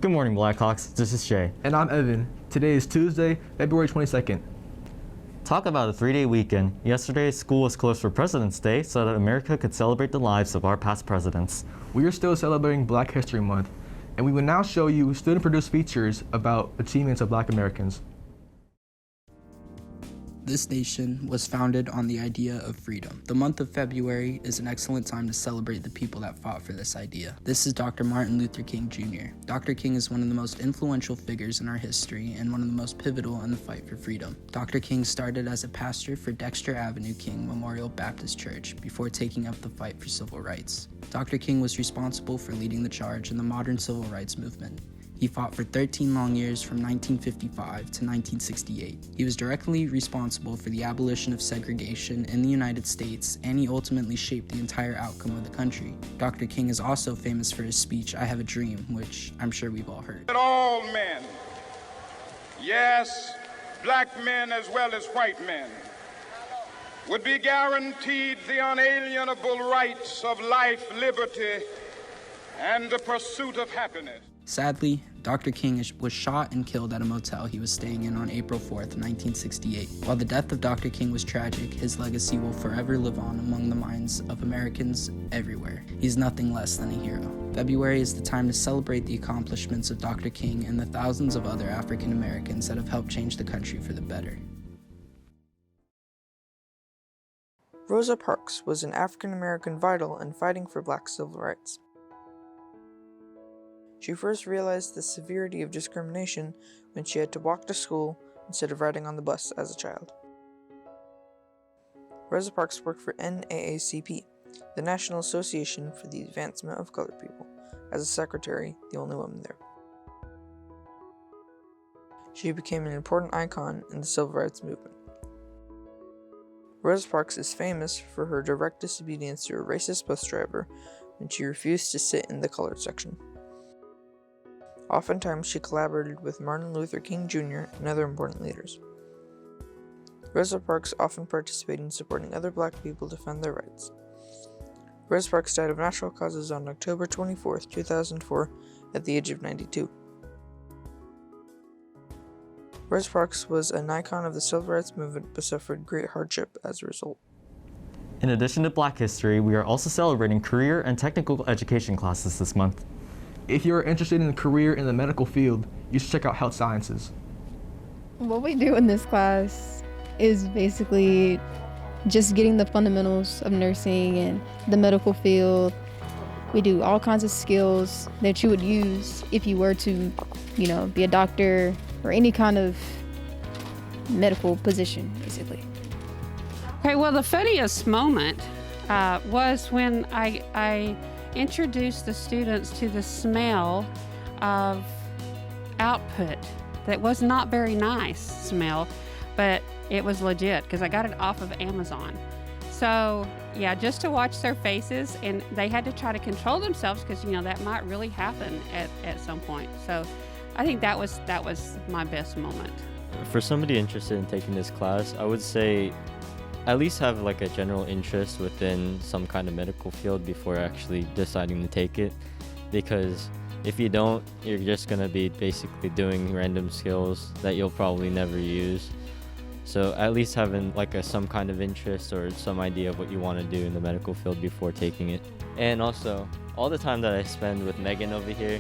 Good morning, Blackhawks. This is Shay. And I'm Evan. Today is Tuesday, February 22nd. Talk about a 3-day weekend. Yesterday, school was closed for President's Day so that America could celebrate the lives of our past presidents. We are still celebrating Black History Month, and we will now show you student-produced features about achievements of Black Americans. This nation was founded on the idea of freedom. The month of February is an excellent time to celebrate the people that fought for this idea. This is Dr. Martin Luther King Jr. Dr. King is one of the most influential figures in our history and one of the most pivotal in the fight for freedom. Dr. King started as a pastor for Dexter Avenue King Memorial Baptist Church before taking up the fight for civil rights. Dr. King was responsible for leading the charge in the modern civil rights movement. He fought for 13 long years from 1955 to 1968. He was directly responsible for the abolition of segregation in the United States, and he ultimately shaped the entire outcome of the country. Dr. King is also famous for his speech, "I Have a Dream," which I'm sure we've all heard. That all men, yes, black men as well as white men, would be guaranteed the unalienable rights of life, liberty, and the pursuit of happiness. Sadly, Dr. King was shot and killed at a motel he was staying in on April 4th, 1968. While the death of Dr. King was tragic, his legacy will forever live on among the minds of Americans everywhere. He's nothing less than a hero. February is the time to celebrate the accomplishments of Dr. King and the thousands of other African Americans that have helped change the country for the better. Rosa Parks was an African American vital in fighting for Black civil rights. She first realized the severity of discrimination when she had to walk to school instead of riding on the bus as a child. Rosa Parks worked for NAACP, the National Association for the Advancement of Colored People, as a secretary, the only woman there. She became an important icon in the civil rights movement. Rosa Parks is famous for her direct disobedience to a racist bus driver when she refused to sit in the colored section. Oftentimes, she collaborated with Martin Luther King Jr. and other important leaders. Rosa Parks often participated in supporting other Black people defend their rights. Rosa Parks died of natural causes on October 24, 2004, at the age of 92. Rosa Parks was an icon of the civil rights movement but suffered great hardship as a result. In addition to Black History, we are also celebrating career and technical education classes this month. If you're interested in a career in the medical field, you should check out Health Sciences. What we do in this class is basically just getting the fundamentals of nursing and the medical field. We do all kinds of skills that you would use if you were to, be a doctor or any kind of medical position, basically. Okay, well, the funniest moment was when I introduced the students to the smell of output that was not very nice smell, but it was legit because I got it off of Amazon. So yeah, just to watch their faces, and they had to try to control themselves because that might really happen at some point. So I think that was my best moment. For somebody interested in taking this class, I would say at least have like a general interest within some kind of medical field before actually deciding to take it, because if you don't, you're just going to be basically doing random skills that you'll probably never use. So at least having some kind of interest or some idea of what you want to do in the medical field before taking it. And also, all the time that I spend with Megan over here,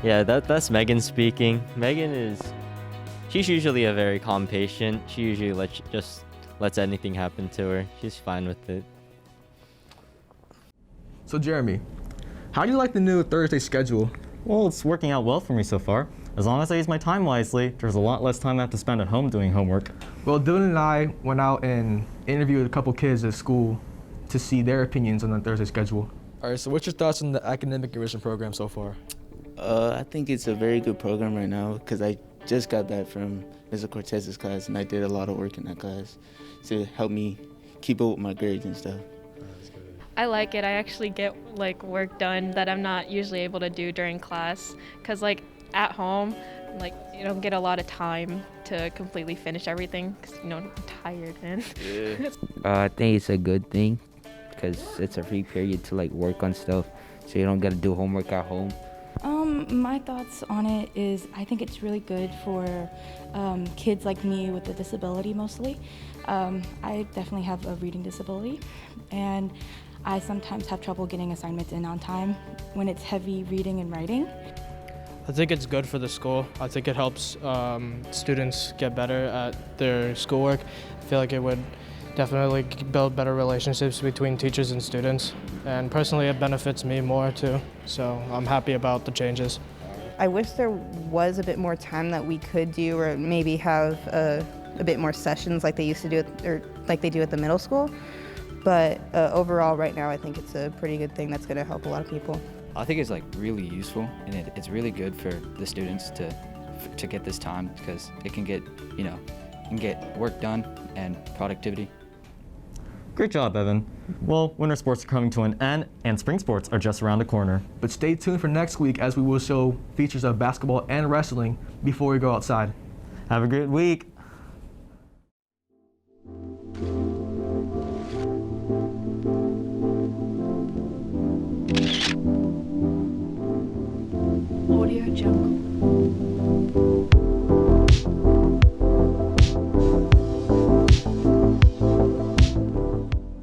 yeah, that's Megan speaking. She's usually a very calm patient. She usually lets anything happen to her. She's fine with it. So Jeremy, how do you like the new Thursday schedule? Well, it's working out well for me so far. As long as I use my time wisely, there's a lot less time I have to spend at home doing homework. Well, Dylan and I went out and interviewed a couple kids at school to see their opinions on the Thursday schedule. All right, so what's your thoughts on the academic enrichment program so far? I think it's a very good program right now because I just got back from Mr. Cortez's class and I did a lot of work in that class to help me keep up with my grades and stuff. I like it. I actually get work done that I'm not usually able to do during class because at home, you don't get a lot of time to completely finish everything because I'm tired, man. Yeah. I think it's a good thing because it's a free period to work on stuff, so you don't got to do homework at home. My thoughts on it is I think it's really good for kids like me with a disability mostly. I definitely have a reading disability, and I sometimes have trouble getting assignments in on time when it's heavy reading and writing. I think it's good for the school. I think it helps students get better at their schoolwork. I feel like it would definitely build better relationships between teachers and students. And personally, it benefits me more too. So I'm happy about the changes. I wish there was a bit more time that we could do, or maybe have a bit more sessions like they used to do, or like they do at the middle school. But overall, right now, I think it's a pretty good thing that's going to help a lot of people. I think it's like really useful, and it's really good for the students to get this time, because it can get, get work done and productivity. Great job, Evan. Well, winter sports are coming to an end, and spring sports are just around the corner. But stay tuned for next week as we will show features of basketball and wrestling before we go outside. Have a great week. Audio Jungle.